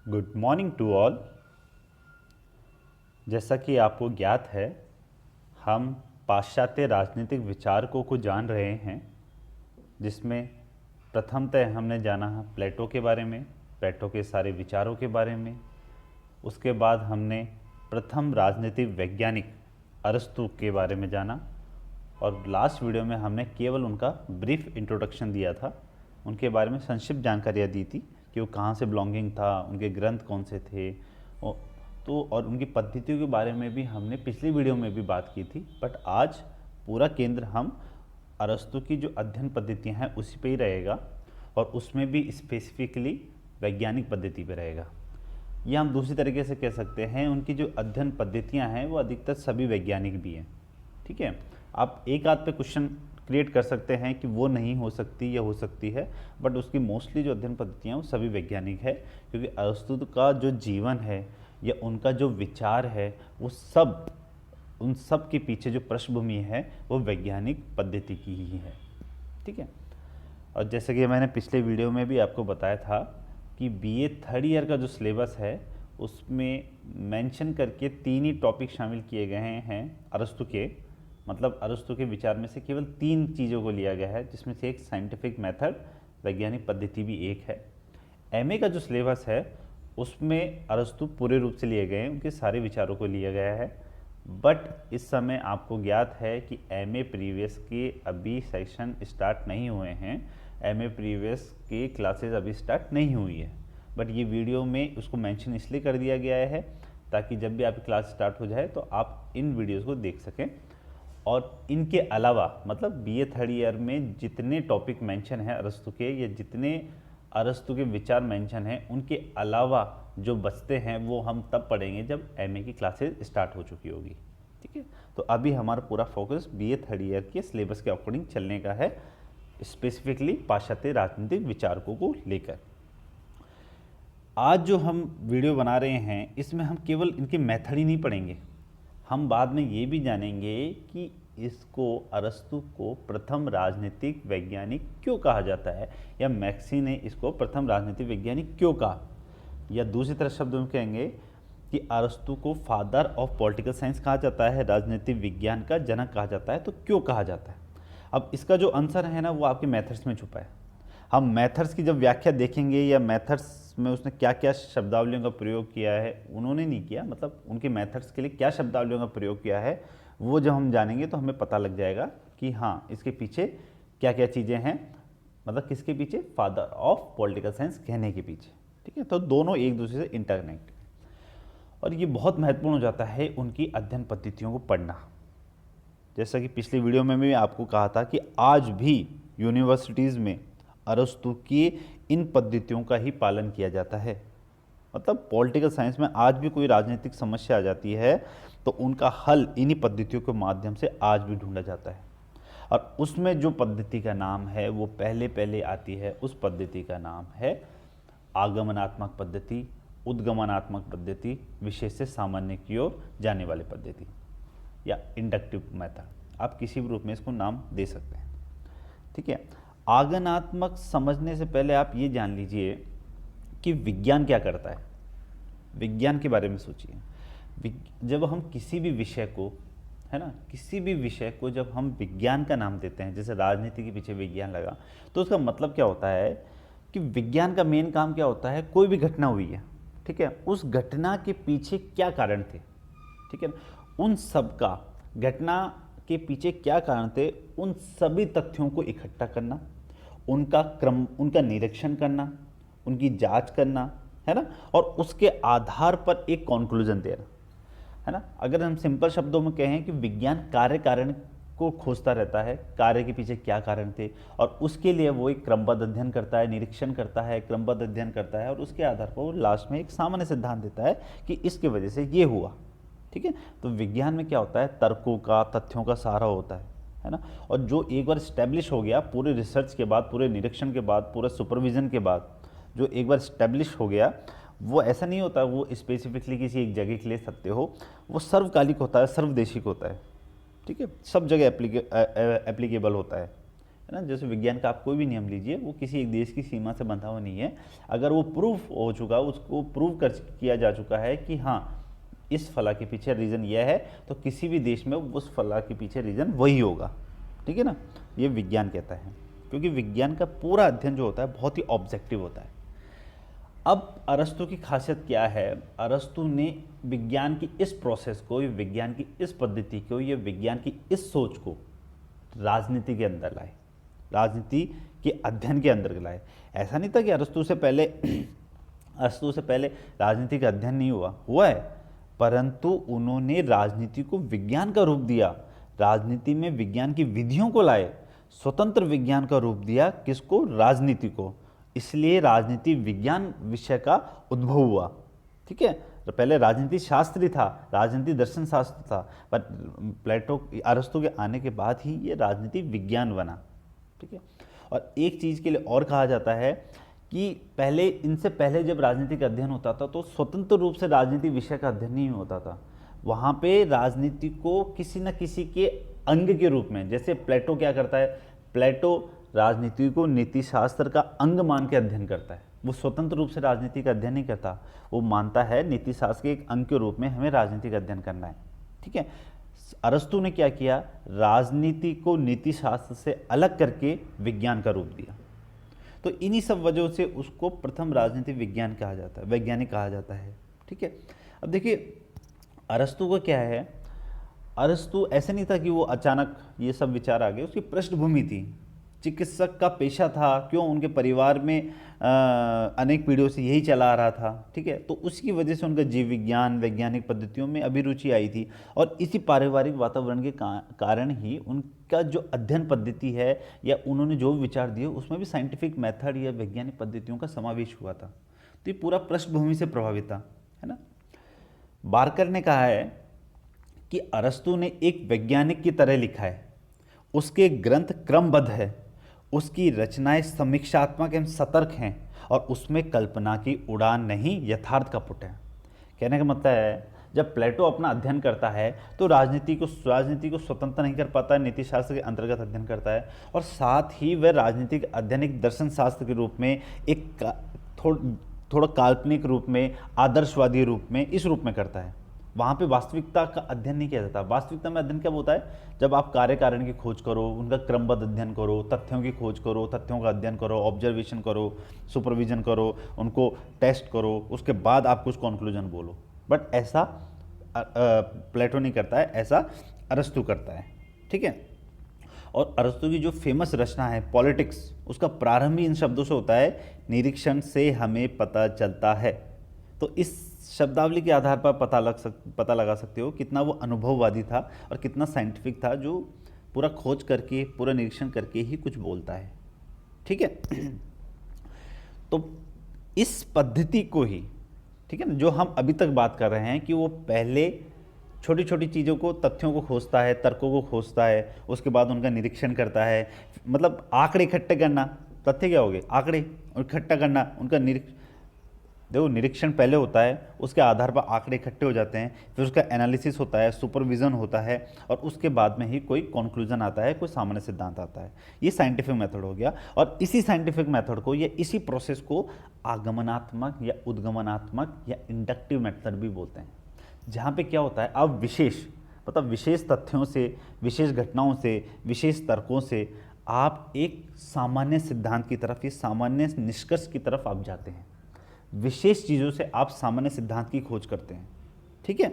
Good morning to all. जैसा कि आपको ज्ञात है, हम पाश्चात्य राजनीतिक विचारकों को जान रहे हैं, जिसमें प्रथमतः हमने जाना प्लेटो के बारे में, प्लेटो के सारे विचारों के बारे में। उसके बाद हमने प्रथम राजनीतिक वैज्ञानिक अरस्तु के बारे में जाना, और लास्ट वीडियो में हमने केवल उनका ब्रीफ इंट्रोडक्शन दिया था, उनके बारे में संक्षिप्त जानकारियाँ दी थी कि वो कहाँ से बिलोंगिंग था, उनके ग्रंथ कौन से थे, और उनकी पद्धतियों के बारे में भी हमने पिछली वीडियो में भी बात की थी। बट आज पूरा केंद्र हम अरस्तु की जो अध्ययन पद्धतियाँ हैं उसी पे ही रहेगा, और उसमें भी स्पेसिफिकली वैज्ञानिक पद्धति पे रहेगा। या हम दूसरी तरीके से कह सकते हैं, उनकी जो अध्ययन पद्धतियाँ हैं वो अधिकतर सभी वैज्ञानिक भी हैं। ठीक है, आप एक आध पे क्वेश्चन क्रिएट कर सकते हैं कि वो नहीं हो सकती या हो सकती है, बट उसकी मोस्टली जो अध्ययन पद्धतियाँ वो सभी वैज्ञानिक है, क्योंकि अरस्तु का जो जीवन है या उनका जो विचार है वो सब, उन सब के पीछे जो पृष्ठभूमि है वो वैज्ञानिक पद्धति की ही है। ठीक है, और जैसे कि मैंने पिछले वीडियो में भी आपको बताया था कि बीए थर्ड ईयर का जो सिलेबस है उसमें मेंशन करके 3 ही टॉपिक शामिल किए गए हैं अरस्तु के, मतलब अरस्तु के विचार में से केवल 3 चीज़ों को लिया गया है, जिसमें से एक साइंटिफिक मेथड, वैज्ञानिक पद्धति भी एक है। एमए का जो सिलेबस है उसमें अरस्तु पूरे रूप से लिए गए हैं, उनके सारे विचारों को लिया गया है। बट इस समय आपको ज्ञात है कि एमए प्रीवियस के अभी सेशन स्टार्ट नहीं हुए हैं, एमए प्रीवियस की क्लासेस अभी स्टार्ट नहीं हुई है। बट ये वीडियो में उसको मेंशन इसलिए कर दिया गया है ताकि जब भी आपकी क्लास स्टार्ट हो जाए तो आप इन वीडियोज़ को देख सकें। और इनके अलावा मतलब बीए थर्ड ईयर में जितने टॉपिक मेंशन हैं अरस्तु के, या जितने अरस्तु के विचार मेंशन हैं, उनके अलावा जो बचते हैं वो हम तब पढ़ेंगे जब एमए की क्लासेस स्टार्ट हो चुकी होगी। ठीक है, तो अभी हमारा पूरा फोकस बीए थर्ड ईयर के सिलेबस के अकॉर्डिंग चलने का है, स्पेसिफिकली पाश्चात्य राजनीतिक विचारकों को लेकर। आज जो हम वीडियो बना रहे हैं इसमें हम केवल इनके मेथड ही नहीं पढ़ेंगे, हम बाद में ये भी जानेंगे कि इसको, अरस्तु को प्रथम राजनीतिक वैज्ञानिक क्यों कहा जाता है, या मैक्सी ने इसको प्रथम राजनीतिक वैज्ञानिक क्यों कहा, या दूसरी तरह शब्दों में कहेंगे कि अरस्तु को फादर ऑफ पॉलिटिकल साइंस कहा जाता है, राजनीतिक विज्ञान का जनक कहा जाता है, तो क्यों कहा जाता है। अब इसका जो आंसर है ना वो आपके मेथड्स में छुपा है। हम मेथड्स की जब व्याख्या देखेंगे, या मेथड्स में उसने क्या क्या शब्दावलियों का प्रयोग किया है, उन्होंने नहीं किया, मतलब उनके मेथड्स के लिए क्या शब्दावलियों का प्रयोग किया है, वो जब हम जानेंगे तो हमें पता लग जाएगा कि हाँ इसके पीछे क्या क्या चीज़ें हैं, मतलब किसके पीछे, फादर ऑफ पॉलिटिकल साइंस कहने के पीछे। ठीक है, तो दोनों एक दूसरे से इंटरकनेक्ट, और ये बहुत महत्वपूर्ण हो जाता है उनकी अध्ययन पद्धतियों को पढ़ना। जैसा कि पिछली वीडियो में भी आपको कहा था कि आज भी यूनिवर्सिटीज़ में अरस्तु की इन पद्धतियों का ही पालन किया जाता है। मतलब पॉलिटिकल साइंस में आज भी कोई राजनीतिक समस्या आ जाती है तो उनका हल इन्हीं पद्धतियों के माध्यम से आज भी ढूंढा जाता है, और उसमें जो पद्धति का नाम है वो पहले पहले आती है, उस पद्धति का नाम है आगमनात्मक पद्धति, उद्गमनात्मक पद्धति, विशेष से सामान्य की ओर जाने वाली पद्धति, या इंडक्टिव मेथड, आप किसी भी रूप में इसको नाम दे सकते हैं। ठीक है, आगमनात्मक समझने से पहले आप ये जान लीजिए कि विज्ञान क्या करता है। विज्ञान के बारे में सोचिए, जब हम किसी भी विषय को, है ना, किसी भी विषय को जब हम विज्ञान का नाम देते हैं, जैसे राजनीति के पीछे विज्ञान लगा, तो उसका मतलब क्या होता है कि विज्ञान का मेन काम क्या होता है, कोई भी घटना हुई है, ठीक है, उस घटना के पीछे क्या कारण थे, ठीक है, उन सब का, घटना के पीछे क्या कारण थे, उन सभी तथ्यों को इकट्ठा करना, उनका क्रम, उनका निरीक्षण करना, उनकी जांच करना, है ना, और उसके आधार पर एक कंक्लूजन देना, है ना। अगर हम सिंपल शब्दों में कहें कि विज्ञान कार्य कारण को खोजता रहता है, कार्य के पीछे क्या कारण थे, और उसके लिए वो एक क्रमबद्ध अध्ययन करता है, निरीक्षण करता है, क्रमबद्ध अध्ययन करता है, और उसके आधार पर वो लास्ट में एक सामान्य सिद्धांत देता है कि इसकी वजह से ये हुआ। ठीक है, तो विज्ञान में क्या होता है, तर्कों का, तथ्यों का सहारा होता है ना, और जो एक बार स्टैब्लिश हो गया, पूरे रिसर्च के बाद, पूरे निरीक्षण के बाद, पूरे सुपरविजन के बाद, जो एक बार स्टैब्लिश हो गया, वो ऐसा नहीं होता वो स्पेसिफिकली किसी एक जगह के लिए सत्य हो, वो सर्वकालिक होता है, सर्वदेशिक होता है। ठीक है, सब जगह एप्लीकेबल होता है। है ना। जैसे विज्ञान का आप कोई भी नियम लीजिए, वो किसी एक देश की सीमा से बंधा हुआ नहीं है। अगर वो प्रूफ हो चुका, उसको प्रूव कर किया जा चुका है कि हाँ इस फला के पीछे रीज़न यह है, तो किसी भी देश में उस फला के पीछे रीज़न वही होगा, ठीक है ना। ये विज्ञान कहता है, क्योंकि विज्ञान का पूरा अध्ययन जो होता है बहुत ही ऑब्जेक्टिव होता है। अब अरस्तु की खासियत क्या है, अरस्तु ने विज्ञान की इस प्रोसेस को, विज्ञान की इस पद्धति को, ये विज्ञान की इस सोच को राजनीति के अंदर लाए, राजनीति के अध्ययन के अंदर लाए। ऐसा नहीं था कि अरस्तु से पहले राजनीति का अध्ययन नहीं हुआ है, परंतु उन्होंने राजनीति को विज्ञान का रूप दिया, राजनीति में विज्ञान की विधियों को लाए, स्वतंत्र विज्ञान का रूप दिया, किसको, राजनीति को। इसलिए राजनीति विज्ञान विषय का उद्भव हुआ, ठीक है। तो पहले राजनीति शास्त्र था, राजनीति दर्शन शास्त्र था, पर प्लेटो अरस्तु के आने के बाद ही ये राजनीति विज्ञान बना, ठीक है। और एक चीज़ के लिए और कहा जाता है कि पहले, इनसे पहले जब राजनीति का अध्ययन होता था तो स्वतंत्र रूप से राजनीति विषय का अध्ययन नहीं होता था। वहाँ पे राजनीति को किसी न किसी के अंग के रूप में, जैसे प्लेटो क्या करता है, प्लेटो राजनीति को नीति शास्त्र का अंग मान के अध्ययन करता है। वो स्वतंत्र रूप से राजनीति का अध्ययन नहीं करता, वो मानता है नीति शास्त्र के एक अंग के रूप में हमें राजनीति का अध्ययन करना है, ठीक है। अरस्तु ने क्या किया, राजनीति को नीति शास्त्र से अलग करके विज्ञान का रूप दिया। तो इन्हीं सब वजहों से उसको प्रथम राजनीति विज्ञान कहा जाता है, वैज्ञानिक कहा जाता है, ठीक है। अब देखिए अरस्तु का क्या है, अरस्तु ऐसे नहीं था कि वो अचानक ये सब विचार आ गए, उसकी पृष्ठभूमि थी, चिकित्सक का पेशा था, क्यों, उनके परिवार में अनेक पीढ़ियों से यही चला आ रहा था, ठीक है। तो उसकी वजह से उनका जीव विज्ञान, वैज्ञानिक पद्धतियों में अभिरुचि आई थी, और इसी पारिवारिक वातावरण के कारण ही उनका जो अध्ययन पद्धति है या उन्होंने जो विचार दिए उसमें भी साइंटिफिक मेथड या वैज्ञानिक पद्धतियों का समावेश हुआ था। तो ये पूरा पृष्ठभूमि से प्रभावित था, है ना। बारकर ने कहा है कि अरस्तु ने एक वैज्ञानिक की तरह लिखा है, उसके ग्रंथ क्रमबद्ध है, उसकी रचनाएं समीक्षात्मक एवं सतर्क हैं, और उसमें कल्पना की उड़ान नहीं यथार्थ का पुट है। कहने का मतलब है जब प्लेटो अपना अध्ययन करता है तो राजनीति को स्वतंत्र नहीं कर पाता है, नीति शास्त्र के अंतर्गत अध्ययन करता है, और साथ ही वह राजनीतिक अध्ययन एक दर्शन शास्त्र के रूप में, एक थोड़ा काल्पनिक रूप में, आदर्शवादी रूप में, इस रूप में करता है। वहाँ पे वास्तविकता का अध्ययन नहीं किया जाता। वास्तविकता में अध्ययन क्या होता है, जब आप कार्य कारण की खोज करो, उनका क्रमबद्ध अध्ययन करो, तथ्यों की खोज करो, तथ्यों का अध्ययन करो, ऑब्जर्वेशन करो, सुपरविजन करो, उनको टेस्ट करो, उसके बाद आप कुछ कंक्लूजन बोलो। बट ऐसा प्लेटो नहीं करता है, ऐसा अरस्तु करता है, ठीक है। और अरस्तु की जो फेमस रचना है पॉलिटिक्स, उसका प्रारंभ ही इन शब्दों से होता है, निरीक्षण से हमें पता चलता है। तो इस शब्दावली के आधार पर पता लगा सकते हो कितना वो अनुभववादी था और कितना साइंटिफिक था, जो पूरा खोज करके, पूरा निरीक्षण करके ही कुछ बोलता है, ठीक है। तो इस पद्धति को ही, ठीक है ना, जो हम अभी तक बात कर रहे हैं कि वो पहले छोटी छोटी चीज़ों को, तथ्यों को खोजता है, तर्कों को खोजता है, उसके बाद उनका निरीक्षण करता है, मतलब आंकड़े इकट्ठे करना, तथ्य क्या हो गए, आंकड़े इकट्ठा करना, उनका देखो निरीक्षण पहले होता है, उसके आधार पर आंकड़े इकट्ठे हो जाते हैं, फिर उसका एनालिसिस होता है, सुपरविजन होता है, और उसके बाद में ही कोई कंक्लूजन आता है, कोई सामान्य सिद्धांत आता है। ये साइंटिफिक मेथड हो गया, और इसी साइंटिफिक मेथड को या इसी प्रोसेस को आगमनात्मक या उद्गमनात्मक या इंडक्टिव मेथड भी बोलते हैं, जहाँ पे क्या होता है, अब विशेष तथ्यों से, विशेष घटनाओं से, विशेष तर्कों से आप एक सामान्य सिद्धांत की तरफ या सामान्य निष्कर्ष की तरफ आप जाते हैं, विशेष चीज़ों से आप सामान्य सिद्धांत की खोज करते हैं, ठीक है।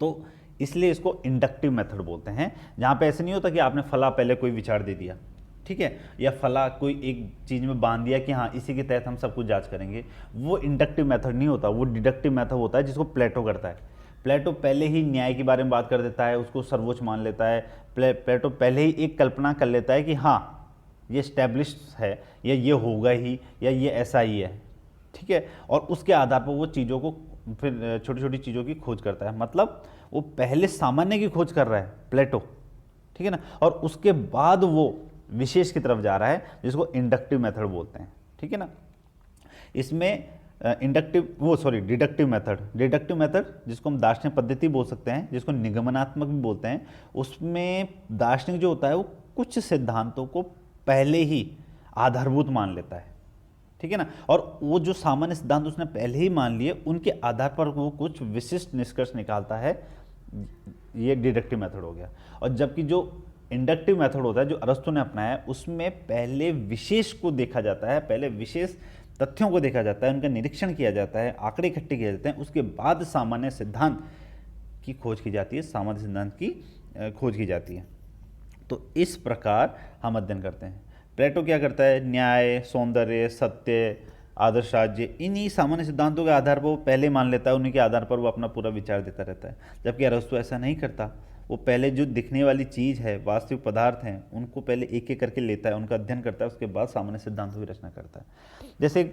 तो इसलिए इसको इंडक्टिव मेथड बोलते हैं, जहाँ पे ऐसे नहीं होता कि आपने फला पहले कोई विचार दे दिया, ठीक है, या फला कोई एक चीज़ में बांध दिया कि हाँ इसी के तहत हम सब कुछ जांच करेंगे। वो इंडक्टिव मेथड नहीं होता, वो डिडक्टिव मेथड होता है, जिसको प्लेटो करता है। प्लेटो पहले ही न्याय के बारे में बात कर देता है, उसको सर्वोच्च मान लेता है। प्लेटो पहले ही एक कल्पना कर लेता है कि हाँ ये स्टैब्लिश्ड है, या ये होगा ही, या ये ऐसा ही है, ठीक है। और उसके आधार पर वो चीज़ों को, फिर छोटी छोटी चीज़ों की खोज करता है, मतलब वो पहले सामान्य की खोज कर रहा है प्लेटो, ठीक है ना, और उसके बाद वो विशेष की तरफ जा रहा है, जिसको इंडक्टिव मेथड बोलते हैं, ठीक है ना। इसमें डिडक्टिव मेथड जिसको हम दार्शनिक पद्धति बोल सकते हैं, जिसको निगमनात्मक भी बोलते हैं, उसमें दार्शनिक जो होता है वो कुछ सिद्धांतों को पहले ही आधारभूत मान लेता है, ठीक है ना। और वो जो सामान्य सिद्धांत उसने पहले ही मान लिए, उनके आधार पर वो कुछ विशिष्ट निष्कर्ष निकालता है, ये डिडक्टिव मेथड हो गया। और जबकि जो इंडक्टिव मेथड होता है जो अरस्तु ने अपनाया है, उसमें पहले विशेष को देखा जाता है, पहले विशेष तथ्यों को देखा जाता है, उनका निरीक्षण किया जाता है, आंकड़े इकट्ठे किए जाते हैं, उसके बाद सामान्य सिद्धांत की खोज की जाती है, सामान्य सिद्धांत की खोज की जाती है। तो इस प्रकार हम अध्ययन करते हैं। प्लेटो क्या करता है, न्याय, सौंदर्य, सत्य, आदर्श राज्य, इन्हीं सामान्य सिद्धांतों के आधार पर वो पहले मान लेता है, उन्हीं के आधार पर वो अपना पूरा विचार देता रहता है। जबकि अरस्तु ऐसा नहीं करता, वो पहले जो दिखने वाली चीज़ है, वास्तविक पदार्थ हैं, उनको पहले एक एक करके लेता है, उनका अध्ययन करता है, उसके बाद सामान्य सिद्धांतों की रचना करता है। जैसे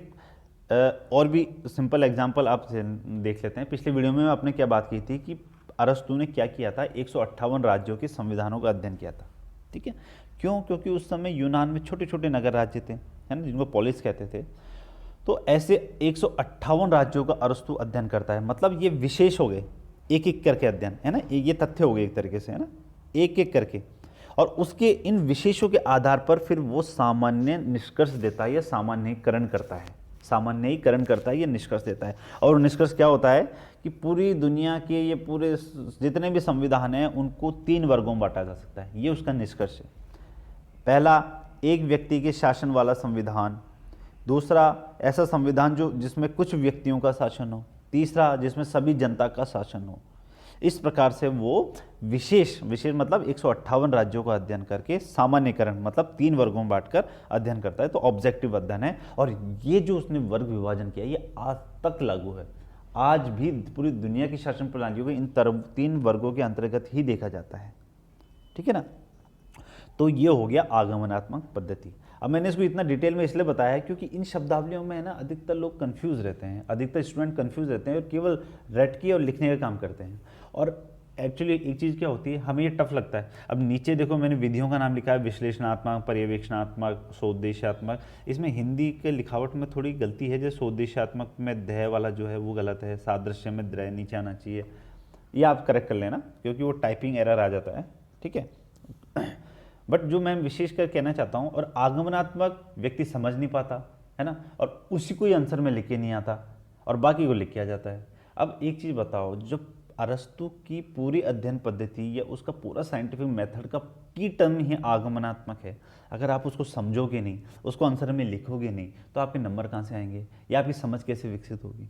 और भी सिंपल एग्जाम्पल आप देख लेते हैं। पिछले वीडियो में आपने क्या बात की थी कि अरस्तु ने क्या किया था, 158 राज्यों के संविधानों का अध्ययन किया था, ठीक है। क्यों? क्योंकि उस समय यूनान में छोटे छोटे नगर राज्य थे, है ना, जिनको पॉलिस कहते थे। तो ऐसे 158 राज्यों का अरस्तु अध्ययन करता है। मतलब ये विशेष हो गए, एक एक करके अध्ययन, है ना, ये तथ्य हो गए एक तरीके से, है ना, एक एक करके। और उसके इन विशेषों के आधार पर फिर वो सामान्य निष्कर्ष देता है या सामान्यीकरण करता है, सामान्यीकरण करता है, ये निष्कर्ष देता है। और निष्कर्ष क्या होता है कि पूरी दुनिया के ये पूरे जितने भी संविधान हैं उनको 3 वर्गों में बांटा जा सकता है, ये उसका निष्कर्ष है। पहला, एक व्यक्ति के शासन वाला संविधान। दूसरा, ऐसा संविधान जो जिसमें कुछ व्यक्तियों का शासन हो। तीसरा, जिसमें सभी जनता का शासन हो। इस प्रकार से वो विशेष मतलब 158 राज्यों का अध्ययन करके सामान्यीकरण मतलब 3 वर्गों में बांटकर अध्ययन करता है। तो ऑब्जेक्टिव अध्ययन है। और ये जो उसने वर्ग विभाजन किया, ये आज तक लागू है। आज भी पूरी दुनिया की शासन प्रणालियों को इन 3 वर्गों के अंतर्गत ही देखा जाता है, ठीक है ना। तो ये हो गया आगमनात्मक पद्धति। अब मैंने इसको इतना डिटेल में इसलिए बताया है क्योंकि इन शब्दावलियों में ना अधिकतर लोग कंफ्यूज रहते हैं, अधिकतर स्टूडेंट कंफ्यूज रहते हैं और केवल रटके और लिखने का काम करते हैं। और एक्चुअली एक चीज़ क्या होती है, हमें ये टफ लगता है। अब नीचे देखो मैंने विधियों का नाम लिखा है, विश्लेषणात्मक, पर्यवेक्षणात्मक, सोद्देश्यात्मक। इसमें हिंदी के लिखावट में थोड़ी गलती है, जैसे सोद्देश्यात्मक में ध्याय वाला जो है वो गलत है, सादृश्य में द्रय नीचे आना चाहिए, ये आप करेक्ट कर लेना क्योंकि वो टाइपिंग एरर आ जाता है, ठीक है। बट जो मैं विशेषकर कहना चाहता हूँ, और आगमनात्मक व्यक्ति समझ नहीं पाता, है ना, और उसी को ही आंसर में लिख के नहीं आता और बाकी को लिख के आ जाता है। अब एक चीज़ बताओ, जब अरस्तु की पूरी अध्ययन पद्धति या उसका पूरा साइंटिफिक मेथड का की टर्म ही आगमनात्मक है, अगर आप उसको समझोगे नहीं, उसको आंसर में लिखोगे नहीं, तो आपके नंबर कहाँ से आएंगे या आपकी समझ कैसे विकसित होगी।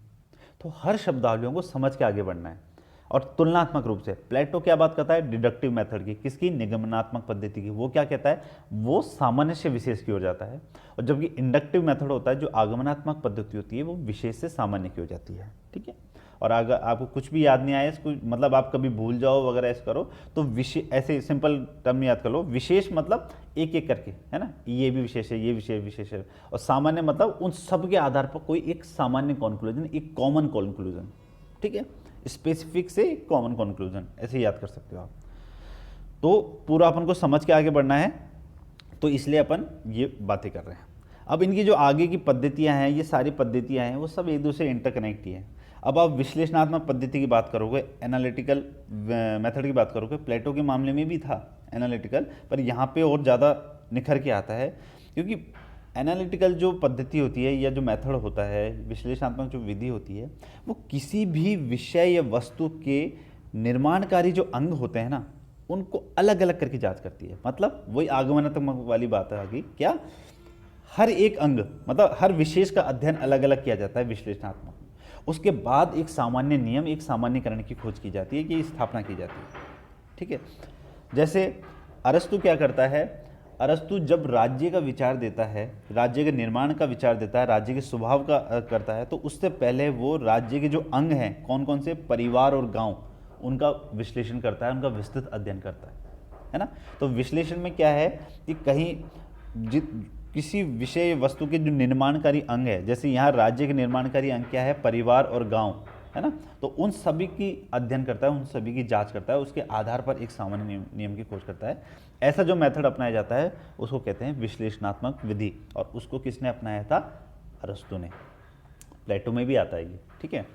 तो हर शब्दावलियों को समझ के आगे बढ़ना है। और तुलनात्मक रूप से प्लेटो क्या बात करता है, डिडक्टिव मेथड की, किसकी, निगमनात्मक पद्धति की। वो क्या कहता है, वो सामान्य से विशेष की ओर जाता है। और जबकि इंडक्टिव मेथड होता है, जो आगमनात्मक पद्धति होती है, वो विशेष से सामान्य की ओर जाती है, ठीक है। और अगर आपको कुछ भी याद नहीं आया, इसको मतलब आप कभी भूल जाओ वगैरह ऐसे करो, तो ऐसे सिंपल टर्म याद कर लो। विशेष मतलब एक एक करके, है ना, ये भी विशेष है, ये विशेष है। और सामान्य मतलब उन सब के आधार पर कोई एक सामान्य कॉन्क्लूजन, एक कॉमन कॉन्क्लूजन, ठीक है। स्पेसिफिक से कॉमन कंक्लूजन, ऐसे याद कर सकते हो आप। तो पूरा अपन को समझ के आगे बढ़ना है, तो इसलिए अपन ये बातें कर रहे हैं। अब इनकी जो आगे की पद्धतियां हैं, ये सारी पद्धतियां हैं, वो सब एक दूसरे इंटरकनेक्ट ही है। अब आप विश्लेषणात्मक पद्धति की बात करोगे, एनालिटिकल मेथड की बात करोगे, प्लेटो के मामले में भी था एनालिटिकल, पर यहाँ पे और ज़्यादा निखर के आता है, क्योंकि एनालिटिकल जो पद्धति होती है या जो मेथड होता है, विश्लेषणात्मक जो विधि होती है, वो किसी भी विषय या वस्तु के निर्माणकारी जो अंग होते हैं ना, उनको अलग अलग करके जांच करती है। मतलब वही आगमनात्मक वाली बात है कि क्या हर एक अंग मतलब हर विशेष का अध्ययन अलग अलग किया जाता है विश्लेषणात्मक। उसके बाद एक सामान्य नियम, एक सामान्यकरण की खोज की जाती है, कि स्थापना की जाती है, ठीक है। जैसे अरस्तु क्या करता है, अरस्तु जब राज्य का विचार देता है, राज्य के निर्माण का विचार देता है, राज्य के स्वभाव का करता है, तो उससे पहले वो राज्य के जो अंग हैं, कौन कौन से, परिवार और गांव, उनका विश्लेषण करता है, उनका विस्तृत अध्ययन करता है ना। तो विश्लेषण में क्या है कि कहीं किसी विषय वस्तु के जो निर्माणकारी अंग है, जैसे यहाँ राज्य के निर्माणकारी अंग क्या है, परिवार और गाँव, है ना, तो उन सभी की अध्ययन करता है, उन सभी की जांच करता है, उसके आधार पर एक सामान्य नियम की खोज करता है। ऐसा जो मेथड अपनाया जाता है उसको कहते हैं विश्लेषणात्मक विधि, और उसको किसने अपनाया था, अरस्तु ने। प्लेटो में भी आता है ये, ठीक है।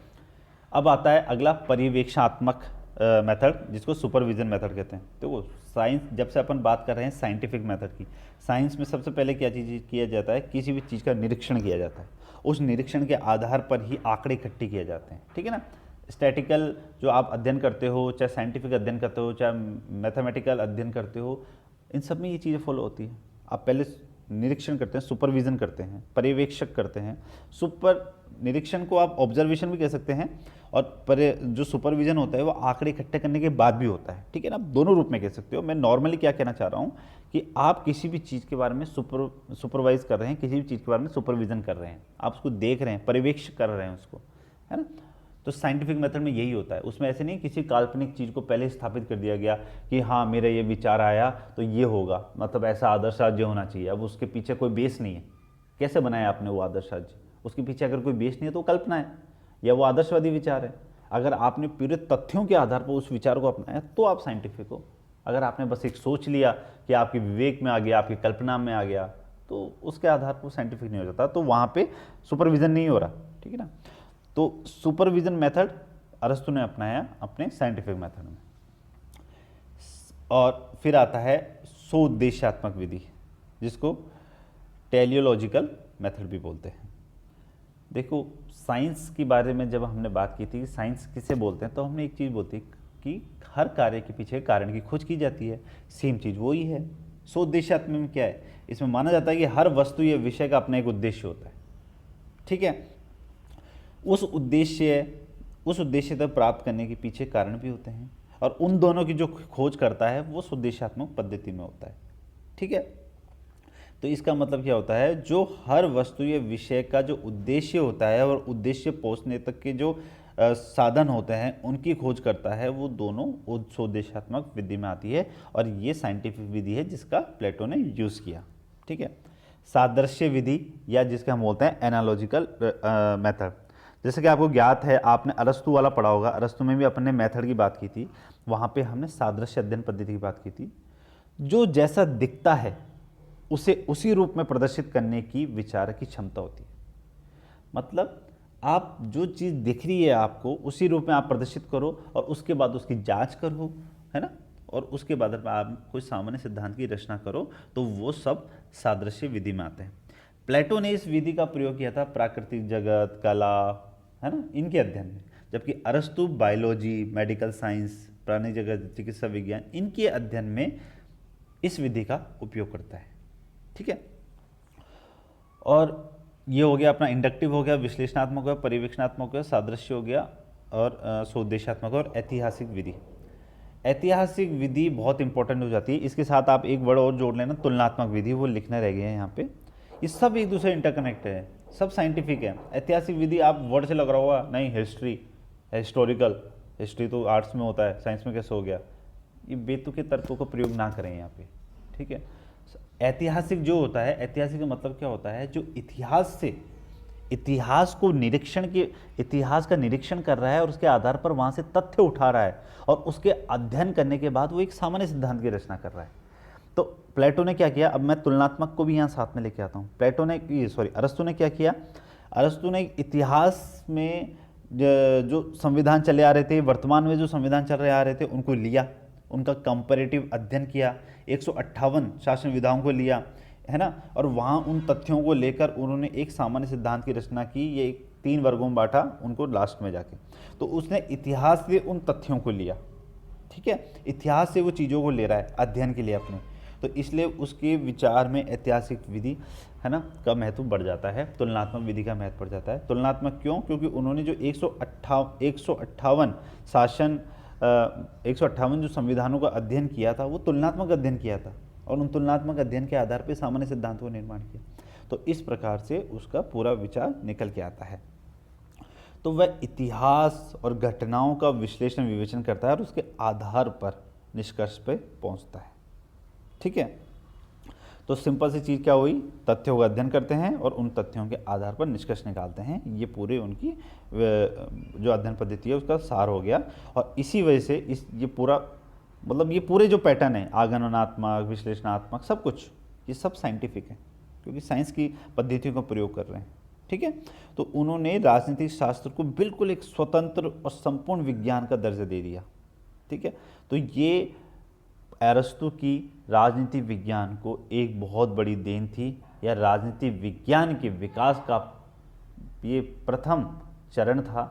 अब आता है अगला पर्यवेक्षणात्मक मेथड जिसको सुपरविजन मेथड कहते हैं। तो वो साइंस, जब से अपन बात कर रहे हैं साइंटिफिक मेथड की, साइंस में सबसे पहले क्या चीज़ किया जाता है, किसी भी चीज़ का निरीक्षण किया जाता है, उस निरीक्षण के आधार पर ही आंकड़े इकट्ठे किए जाते हैं, ठीक है ना। स्टैटिकल जो आप अध्ययन करते हो, चाहे साइंटिफिक अध्ययन करते हो, चाहे मैथमेटिकल अध्ययन करते हो, इन सब में ये चीज़ें फॉलो होती है। आप पहले निरीक्षण करते हैं, सुपरविजन करते हैं, पर्यवेक्षक करते हैं। सुपर निरीक्षण को आप ऑब्जर्वेशन भी कह सकते हैं, और जो सुपरविजन होता है वो आंकड़े इकट्ठे करने के बाद भी होता है, ठीक है ना। आप दोनों रूप में कह सकते हो। मैं नॉर्मली क्या कहना चाह रहा हूँ कि आप किसी भी चीज़ के बारे में सुपरवाइज कर रहे हैं, किसी भी चीज़ के बारे में सुपरविजन कर रहे हैं, आप उसको देख रहे हैं, पर्यवेक्षक कर रहे हैं उसको, है ना। तो साइंटिफिक मेथड में यही होता है। उसमें ऐसे नहीं किसी काल्पनिक चीज़ को पहले स्थापित कर दिया गया कि हाँ मेरा ये विचार आया तो ये होगा, मतलब ऐसा आदर्श राज्य होना चाहिए। अब उसके पीछे कोई बेस नहीं है, कैसे बनाया आपने वो आदर्श राज्य, उसके पीछे अगर कोई बेस नहीं है तो वो कल्पना है या वो आदर्शवादी विचार है। अगर आपने पूरे तथ्यों के आधार पर उस विचार को अपनाया तो आप साइंटिफिक हो। अगर आपने बस एक सोच लिया कि आपके विवेक में आ गया, आपकी कल्पना में आ गया, तो उसके आधार पर साइंटिफिक नहीं हो जाता, तो वहाँ पे सुपरविजन नहीं हो रहा, ठीक है ना। तो सुपरविजन मेथड अरस्तु ने अपनाया अपने साइंटिफिक मेथड में। और फिर आता है सोउद्देश्यात्मक विधि, जिसको टेलियोलॉजिकल मेथड भी बोलते हैं। देखो, साइंस के बारे में जब हमने बात की थी कि साइंस किसे बोलते हैं, तो हमने एक चीज़ बोलती कि हर कार्य के पीछे कारण की खोज की जाती है। सेम चीज़ वही है। सोउद्देश्यात्मक में क्या है, इसमें माना जाता है कि हर वस्तु या विषय का अपना एक उद्देश्य होता है, ठीक है। उस उद्देश्य तक प्राप्त करने के पीछे कारण भी होते हैं, और उन दोनों की जो खोज करता है वो सुउद्देश्यात्मक पद्धति में होता है, ठीक है। तो इसका मतलब क्या होता है, जो हर वस्तु या विषय का जो उद्देश्य होता है और उद्देश्य पहुंचने तक के जो साधन होते हैं उनकी खोज करता है, वो दोनों सोउद्देश्यात्मक विधि में आती है। और ये साइंटिफिक विधि है जिसका प्लेटो ने यूज़ किया, ठीक है। सादृश्य विधि, या जिसके हम बोलते हैं एनालॉजिकल मेथड, जैसे कि आपको ज्ञात है, आपने अरस्तु वाला पढ़ा होगा, अरस्तु में भी अपने मेथड की बात की थी, वहाँ पे हमने सादृश्य अध्ययन पद्धति की बात की थी। जो जैसा दिखता है उसे उसी रूप में प्रदर्शित करने की विचार की क्षमता होती है। मतलब आप जो चीज़ दिख रही है आपको उसी रूप में आप प्रदर्शित करो, और उसके बाद उसकी जांच करो, है ना, और उसके बाद आप कोई सामान्य सिद्धांत की रचना करो, तो वो सब सादृश्य विधि में आते हैं। प्लेटो ने इस विधि का प्रयोग किया था प्राकृतिक जगत, कला, है ना, इनके अध्ययन में, जबकि अरस्तु बायोलॉजी, मेडिकल साइंस, प्राणी जगत, चिकित्सा विज्ञान, इनके अध्ययन में इस विधि का उपयोग करता है, ठीक है। और ये हो गया अपना इंडक्टिव हो गया, विश्लेषणात्मक हो गया, पर्यवेक्षणात्मक हो गया, सादृश्य हो गया, और सोउद्देश्यात्मक और ऐतिहासिक विधि। ऐतिहासिक विधि बहुत इंपॉर्टेंट हो जाती है। इसके साथ आप एक वर्ड और जोड़ लेना, तुलनात्मक विधि, वो लिखने रह गए हैं यहाँ पे। ये सब एक दूसरे इंटरकनेक्ट है, सब साइंटिफिक है। ऐतिहासिक विधि आप वर्ड से लग रहा होगा, नहीं हिस्ट्री, हिस्टोरिकल, हिस्ट्री तो आर्ट्स में होता है, साइंस में कैसे हो गया। ये बेतुके तर्कों का प्रयोग ना करें यहाँ पे, ठीक है। ऐतिहासिक जो होता है, ऐतिहासिक का मतलब क्या होता है, जो इतिहास का निरीक्षण कर रहा है और उसके आधार पर वहां से तथ्य उठा रहा है, और उसके अध्ययन करने के बाद वो एक सामान्य सिद्धांत की रचना कर रहा है। तो प्लेटो ने क्या किया, अब मैं तुलनात्मक को भी यहाँ साथ में लेके आता हूँ। अरस्तु ने क्या किया, अरस्तु ने इतिहास में जो संविधान चले आ रहे थे, वर्तमान में जो संविधान चल रहे आ रहे थे, उनको लिया, उनका कंपैरेटिव अध्ययन किया, 158 शासन विधाओं को लिया, है ना, और वहाँ उन तथ्यों को लेकर उन्होंने एक सामान्य सिद्धांत की रचना की। ये 3 वर्गों में बांटा उनको लास्ट में जाके। तो उसने इतिहास से उन तथ्यों को लिया, ठीक है, इतिहास से वो चीज़ों को ले रहा है अध्ययन के लिए अपने, तो इसलिए उसके विचार में ऐतिहासिक विधि, है ना, का महत्व बढ़ जाता है, तुलनात्मक विधि का महत्व बढ़ जाता है। तुलनात्मक क्यों, क्योंकि उन्होंने जो 158 शासन 158 जो संविधानों का अध्ययन किया था, वो तुलनात्मक अध्ययन किया था, और उन तुलनात्मक अध्ययन के आधार पर सामान्य सिद्धांतों का निर्माण किया। तो इस प्रकार से उसका पूरा विचार निकल के आता है। तो वह इतिहास और घटनाओं का विश्लेषण विवेचन करता है और उसके आधार पर निष्कर्ष पे पहुंचता है, ठीक है। तो सिंपल सी चीज़ क्या हुई, तथ्यों का अध्ययन करते हैं और उन तथ्यों के आधार पर निष्कर्ष निकालते हैं। ये पूरे उनकी जो अध्ययन पद्धति है उसका सार हो गया। और इसी वजह से ये पूरे जो पैटर्न है, आगमनात्मक, विश्लेषणात्मक, सब कुछ, ये सब साइंटिफिक है, क्योंकि साइंस की पद्धतियों का प्रयोग कर रहे हैं, ठीक है। तो उन्होंने राजनीतिक शास्त्र को बिल्कुल एक स्वतंत्र और संपूर्ण विज्ञान का दर्जा दे दिया, ठीक है। तो ये अरस्तु की राजनीति विज्ञान को एक बहुत बड़ी देन थी, या राजनीति विज्ञान के विकास का ये प्रथम चरण था,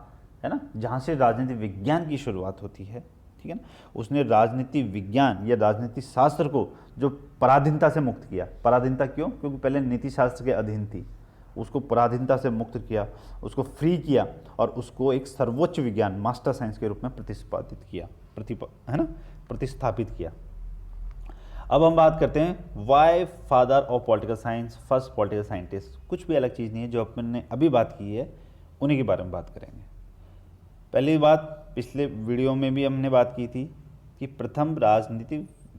है ना, जहाँ से राजनीति विज्ञान की शुरुआत होती है, ठीक है ना। उसने राजनीति विज्ञान या राजनीति शास्त्र को जो पराधीनता से मुक्त किया, पराधीनता क्यों, क्योंकि पहले नीति शास्त्र के अधीन थी, उसको पराधीनता से मुक्त किया, उसको फ्री किया और उसको एक सर्वोच्च विज्ञान मास्टर साइंस के रूप में प्रतिपादित किया, है ना, प्रतिस्थापित किया। अब हम बात करते हैं why father of political science, first political scientist. कुछ भी अलग चीज़ नहीं है, जो अपन ने अभी बात की है उन्हीं के बारे में बात करेंगे। पहली बात, पिछले वीडियो में भी हमने बात की थी कि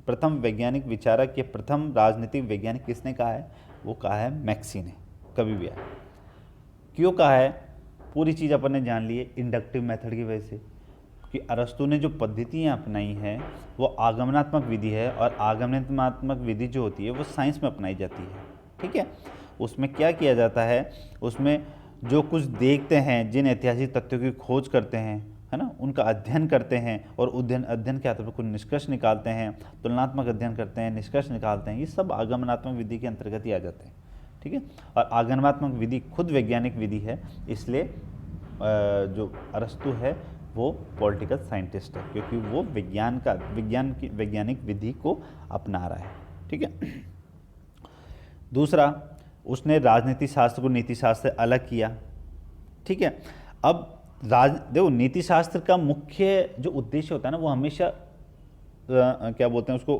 प्रथम वैज्ञानिक विचारक या प्रथम राजनीतिक वैज्ञानिक किसने कहा है, वो कहा है मैक्सी ने, कभी भी आया। क्यों कहा है, पूरी चीज़ अपन ने जान ली है इंडक्टिव मेथड की वजह से, कि अरस्तु ने जो पद्धतियाँ अपनाई हैं वो आगमनात्मक विधि है, और आगमनात्मक विधि जो होती है वो साइंस में अपनाई जाती है, ठीक है। उसमें क्या किया जाता है, उसमें जो कुछ देखते हैं, जिन ऐतिहासिक तथ्यों की खोज करते हैं, है ना, उनका अध्ययन करते हैं और अध्ययन के आधार पर कुछ निष्कर्ष निकालते हैं, तुलनात्मक अध्ययन करते हैं, निष्कर्ष निकालते हैं, ये सब आगमनात्मक विधि के अंतर्गत ही आ जाते हैं, ठीक है। और आगमनात्मक विधि खुद वैज्ञानिक विधि है, इसलिए जो अरस्तु है वो पॉलिटिकल साइंटिस्ट है, क्योंकि वो वैज्ञानिक विधि को अपना रहा है, ठीक है। दूसरा, उसने राजनीति शास्त्र को नीति शास्त्र से अलग किया, ठीक है। अब देखो, नीति शास्त्र का मुख्य जो उद्देश्य होता है ना, वो हमेशा क्या बोलते हैं उसको,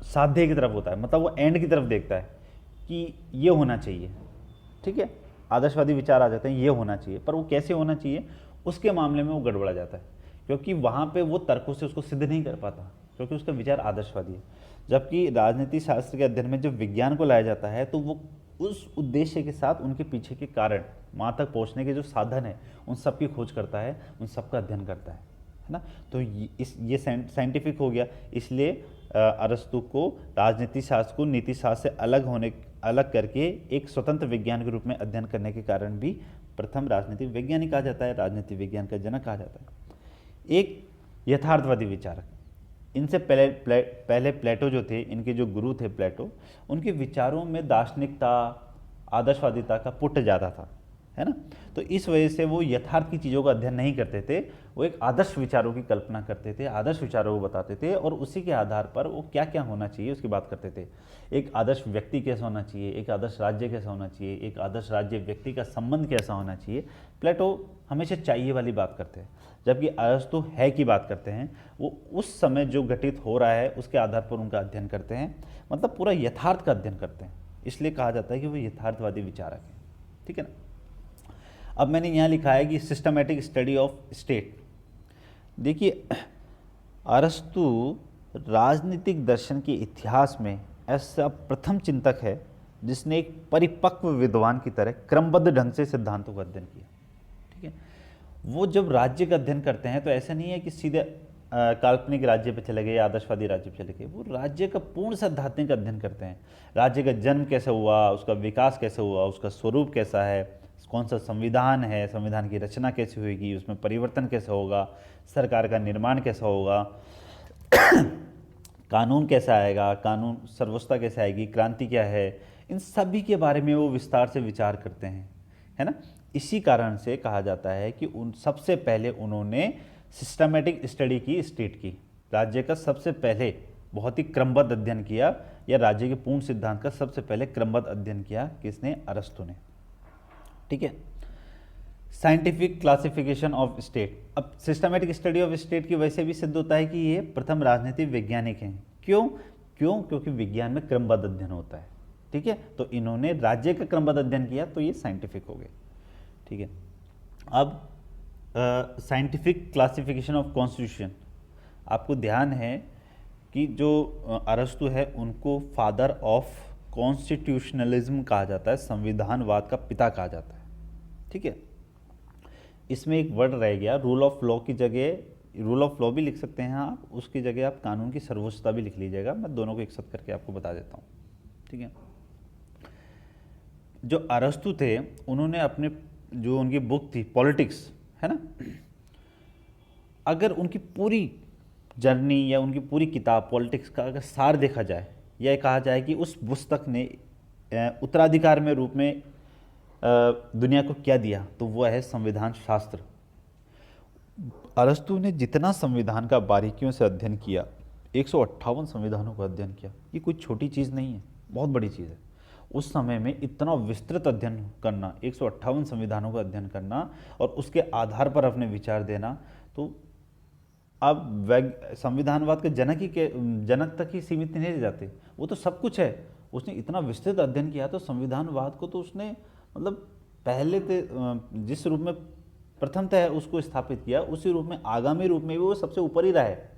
साध्य की तरफ होता है, मतलब वो एंड की तरफ देखता है कि ये होना चाहिए, ठीक है। आदर्शवादी विचार आ जाते हैं, ये होना चाहिए, पर वो कैसे होना चाहिए उसके मामले में वो गड़बड़ा जाता है, क्योंकि वहाँ पे वो तर्कों से उसको सिद्ध नहीं कर पाता, क्योंकि उसका विचार आदर्शवादी है। जबकि राजनीति शास्त्र के अध्ययन में जब विज्ञान को लाया जाता है, तो वो उस उद्देश्य के साथ उनके पीछे के कारण, वहाँ तक पहुँचने के जो साधन है, उन सब की खोज करता है, उन सब का अध्ययन करता है ना। तो ये साइंटिफिक हो गया। इसलिए अरस्तु को राजनीति शास्त्र को नीति शास्त्र से अलग करके एक स्वतंत्र विज्ञान के रूप में अध्ययन करने के कारण भी प्रथम राजनीतिक वैज्ञानिक कहा जाता है, राजनीति विज्ञान का जनक कहा जाता है। एक यथार्थवादी विचारक, इनसे पहले प्लेटो जो थे, इनके जो गुरु थे प्लेटो, उनके विचारों में दार्शनिकता, आदर्शवादिता का पुट ज़्यादा था, है ना। तो इस वजह से वो यथार्थ की चीज़ों का अध्ययन नहीं करते थे, वो एक आदर्श विचारों की कल्पना करते थे, आदर्श विचारों को बताते थे, और उसी के आधार पर वो क्या क्या होना चाहिए उसकी बात करते थे। एक आदर्श व्यक्ति कैसा होना चाहिए, एक आदर्श राज्य कैसा होना चाहिए, एक आदर्श राज्य व्यक्ति का संबंध कैसा होना चाहिए। प्लेटो हमेशा चाहिए वाली बात करते हैं, जबकि अरस्तु है की बात करते हैं। वो उस समय जो घटित हो रहा है उसके आधार पर उनका अध्ययन करते हैं, मतलब पूरा यथार्थ का अध्ययन करते हैं, इसलिए कहा जाता है कि वो यथार्थवादी विचारक है, ठीक है ना। अब मैंने यहाँ लिखा है कि सिस्टमैटिक स्टडी ऑफ स्टेट। देखिए, अरस्तु राजनीतिक दर्शन के इतिहास में ऐसा प्रथम चिंतक है जिसने एक परिपक्व विद्वान की तरह क्रमबद्ध ढंग से सिद्धांतों का अध्ययन किया, ठीक है। वो जब राज्य का अध्ययन करते हैं तो ऐसा नहीं है कि सीधे काल्पनिक राज्य पे चले गए, आदर्शवादी राज्य पे चले गए, वो राज्य का पूर्ण सैद्धांतिक अध्ययन करते हैं। राज्य का जन्म कैसे हुआ, उसका विकास कैसे हुआ, उसका स्वरूप कैसा है, कौन सा संविधान है, संविधान की रचना कैसे होगी, उसमें परिवर्तन कैसे होगा, सरकार का निर्माण कैसा होगा, कानून कैसा आएगा, कानून सर्वोच्चता कैसे आएगी, क्रांति क्या है, इन सभी के बारे में वो विस्तार से विचार करते हैं, है ना। इसी कारण से कहा जाता है कि सबसे पहले उन्होंने सिस्टमैटिक स्टडी की स्टेट की, राज्य का सबसे पहले बहुत ही क्रमबद्ध अध्ययन किया, या राज्य के पूर्ण सिद्धांत का सबसे पहले क्रमबद्ध अध्ययन किया, किसने, अरस्तु ने, ठीक है। Scientific classification of state. अब सिस्टमैटिक स्टडी ऑफ स्टेट की वजह से भी सिद्ध होता है कि ये प्रथम राजनीतिक वैज्ञानिक हैं। क्योंकि विज्ञान में क्रमबद्ध अध्ययन होता है, ठीक है। तो इन्होंने राज्य का क्रमबद्ध अध्ययन किया, तो ये साइंटिफिक हो गए, ठीक है। अब साइंटिफिक क्लासिफिकेशन ऑफ कॉन्स्टिट्यूशन। आपको ध्यान है कि जो अरस्तु है उनको फादर ऑफ कॉन्स्टिट्यूशनलिज्म कहा जाता है, संविधानवाद का पिता कहा जाता है, ठीक है। इसमें एक वर्ड रह गया, रूल ऑफ लॉ की जगह, रूल ऑफ लॉ भी लिख सकते हैं आप, उसकी जगह आप कानून की सर्वोच्चता भी लिख लीजिएगा, मैं दोनों को एक साथ करके आपको बता देता हूँ, ठीक है। जो अरस्तु थे उन्होंने अपने, जो उनकी बुक थी पॉलिटिक्स, है ना, अगर उनकी पूरी जर्नी या उनकी पूरी किताब पॉलिटिक्स का अगर सार देखा जाए, यह कहा जाए कि उस पुस्तक ने उत्तराधिकार में रूप में दुनिया को क्या दिया, तो वह है संविधान शास्त्र। अरस्तु ने जितना संविधान का बारीकियों से अध्ययन किया, 158 संविधानों का अध्ययन किया, ये कोई छोटी चीज़ नहीं है, बहुत बड़ी चीज़ है। उस समय में इतना विस्तृत अध्ययन करना, 158 संविधानों का अध्ययन करना और उसके आधार पर अपने विचार देना, तो अब संविधानवाद के जनक तक ही सीमित नहीं रह जाते, वो तो सब कुछ है। उसने इतना विस्तृत अध्ययन किया, तो संविधानवाद को तो उसने मतलब पहले जिस रूप में प्रथमतः उसको स्थापित किया, उसी रूप में आगामी रूप में भी वो सबसे ऊपर ही रहा है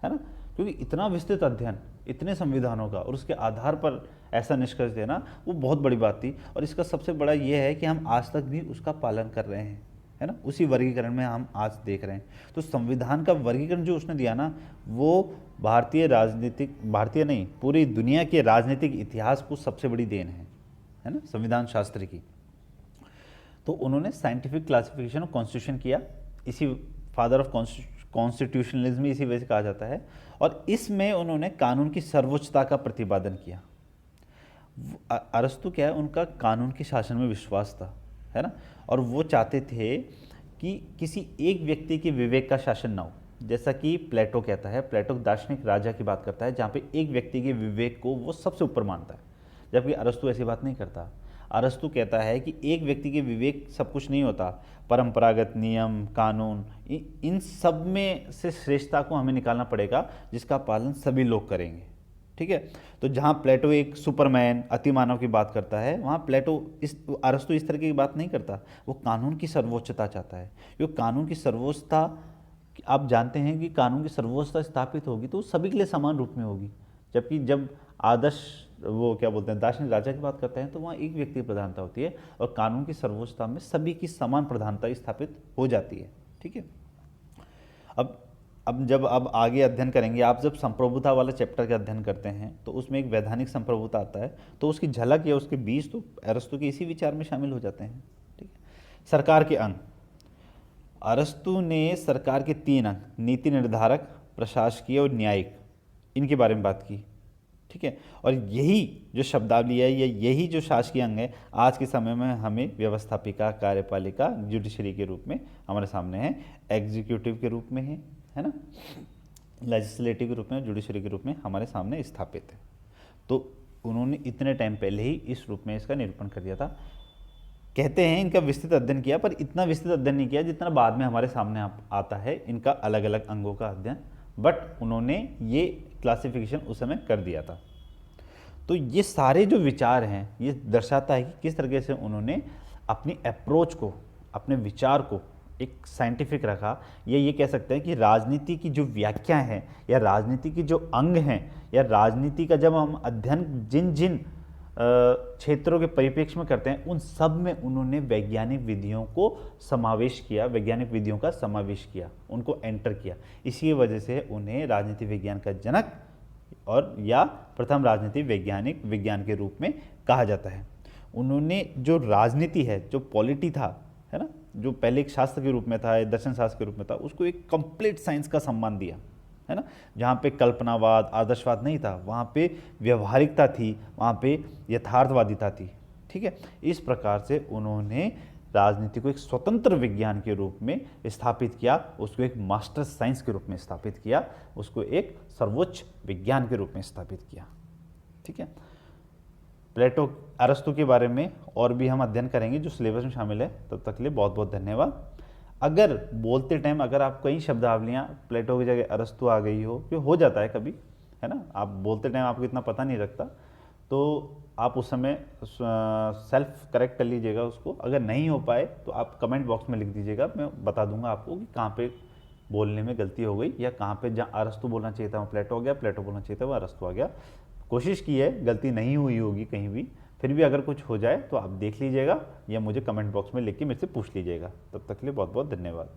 ना, क्योंकि इतना विस्तृत अध्ययन इतने संविधानों का और उसके आधार पर ऐसा निष्कर्ष देना, वो बहुत बड़ी बात थी। और इसका सबसे बड़ा ये है कि हम आज तक भी उसका पालन कर रहे हैं, है ना, उसी वर्गीकरण में हम आज देख रहे हैं। तो संविधान का वर्गीकरण जो उसने दिया ना, वो भारतीय नहीं, पूरी दुनिया के राजनीतिक इतिहास को सबसे बड़ी देन है ना, संविधान शास्त्र की। तो उन्होंने साइंटिफिक क्लासिफिकेशन ऑफ कॉन्स्टिट्यूशन किया, इसी फादर ऑफ कॉन्स्टिट्यूशनलिज्म इसी वजह से कहा जाता है। और इसमें उन्होंने कानून की सर्वोच्चता का प्रतिपादन किया। अरस्तु क्या है, उनका कानून के शासन में विश्वास था, है ना, और वो चाहते थे कि किसी एक व्यक्ति के विवेक का शासन ना हो, जैसा कि प्लेटो कहता है। प्लेटो दार्शनिक राजा की बात करता है, जहाँ पे एक व्यक्ति के विवेक को वो सबसे ऊपर मानता है, जबकि अरस्तु ऐसी बात नहीं करता। अरस्तु कहता है कि एक व्यक्ति के विवेक सब कुछ नहीं होता, परंपरागत नियम कानून इन सब में से श्रेष्ठता को हमें निकालना पड़ेगा, जिसका पालन सभी लोग करेंगे, ठीक है। तो जहाँ प्लेटो एक सुपरमैन अतिमानव की बात करता है, वहाँ अरस्तु इस तरह की बात नहीं करता, वो कानून की सर्वोच्चता चाहता है। क्योंकि कानून की सर्वोच्चता, आप जानते हैं कि कानून की सर्वोच्चता स्थापित होगी तो सभी के लिए समान रूप में होगी, जबकि जब आदर्श वो क्या बोलते हैं दार्शनिक राजा की बात करते हैं, तो वहाँ एक व्यक्ति की प्रधानता होती है और कानून की सर्वोच्चता में सभी की समान प्रधानता स्थापित हो जाती है, ठीक है। अब जब आगे अध्ययन करेंगे, आप जब संप्रभुता वाला चैप्टर का अध्ययन करते हैं तो उसमें एक वैधानिक संप्रभुता आता है, तो उसकी झलक या उसके बीज तो अरस्तु के इसी विचार में शामिल हो जाते हैं, ठीक है। सरकार के अंग, अरस्तु ने सरकार के 3 अंग, नीति निर्धारक, प्रशासकीय और न्यायिक, इनके बारे में बात की, ठीक है। और यही जो शब्दावली है, यही जो शासकीय अंग है, आज के समय में हमें व्यवस्थापिका, कार्यपालिका, जुडिशरी के रूप में हमारे सामने है, एग्जीक्यूटिव के रूप में है ना, लेजिस्लेटिव के रूप में, जुडिशरी के रूप में हमारे सामने स्थापित है। तो उन्होंने इतने टाइम पहले ही इस रूप में इसका निरूपण कर दिया था। कहते हैं इनका विस्तृत अध्ययन किया, पर इतना विस्तृत अध्ययन नहीं किया जितना बाद में हमारे सामने आता है इनका अलग अलग अंगों का अध्ययन, बट उन्होंने ये क्लासिफिकेशन उस समय कर दिया था। तो ये सारे जो विचार हैं, ये दर्शाता है कि किस तरीके से उन्होंने अपनी अप्रोच को, अपने विचार को एक साइंटिफिक रखा, या ये कह सकते हैं कि राजनीति की जो व्याख्या है या राजनीति की जो अंग हैं या राजनीति का जब हम अध्ययन जिन जिन क्षेत्रों के परिप्रेक्ष्य में करते हैं, उन सब में उन्होंने वैज्ञानिक विधियों को समावेश किया, वैज्ञानिक विधियों का समावेश किया, उनको एंटर किया। इसी वजह से उन्हें राजनीति विज्ञान का जनक और या प्रथम राजनीति वैज्ञानिक विज्ञान के रूप में कहा जाता है। उन्होंने जो राजनीति है, जो पॉलिटी था, है ना, जो पहले एक शास्त्र के रूप में था, दर्शन शास्त्र के रूप में था, उसको एक कंप्लीट साइंस का सम्मान दिया, है ना। जहाँ पे कल्पनावाद, आदर्शवाद नहीं था, वहाँ पे व्यवहारिकता थी, वहाँ पे यथार्थवादिता थी, ठीक है। इस प्रकार से उन्होंने राजनीति को एक स्वतंत्र विज्ञान के रूप में स्थापित किया, उसको एक मास्टर साइंस के रूप में स्थापित किया, उसको एक सर्वोच्च विज्ञान के रूप में स्थापित किया, ठीक है। प्लेटो, अरस्तु के बारे में और भी हम अध्ययन करेंगे जो सिलेबस में शामिल है। तब तक के लिए बहुत बहुत धन्यवाद। अगर बोलते टाइम अगर आप कई शब्दावलियाँ प्लेटो की जगह अरस्तु आ गई हो जाता है कभी, है ना, आप बोलते टाइम आपको इतना पता नहीं लगता, तो आप उस समय सेल्फ करेक्ट कर लीजिएगा उसको। अगर नहीं हो पाए तो आप कमेंट बॉक्स में लिख दीजिएगा, मैं बता दूंगा आपको कि कहाँ पे बोलने में गलती हो गई, या कहाँ पे जहाँ अरस्तु बोलना चाहिए था वहाँ प्लेटो हो गया, प्लेटो बोलना चाहिए था वहाँ अरस्तु आ गया। कोशिश की है, गलती नहीं हुई होगी कहीं भी, फिर भी अगर कुछ हो जाए तो आप देख लीजिएगा या मुझे कमेंट बॉक्स में लिख के मेरे से पूछ लीजिएगा। तब तक के लिए बहुत बहुत धन्यवाद।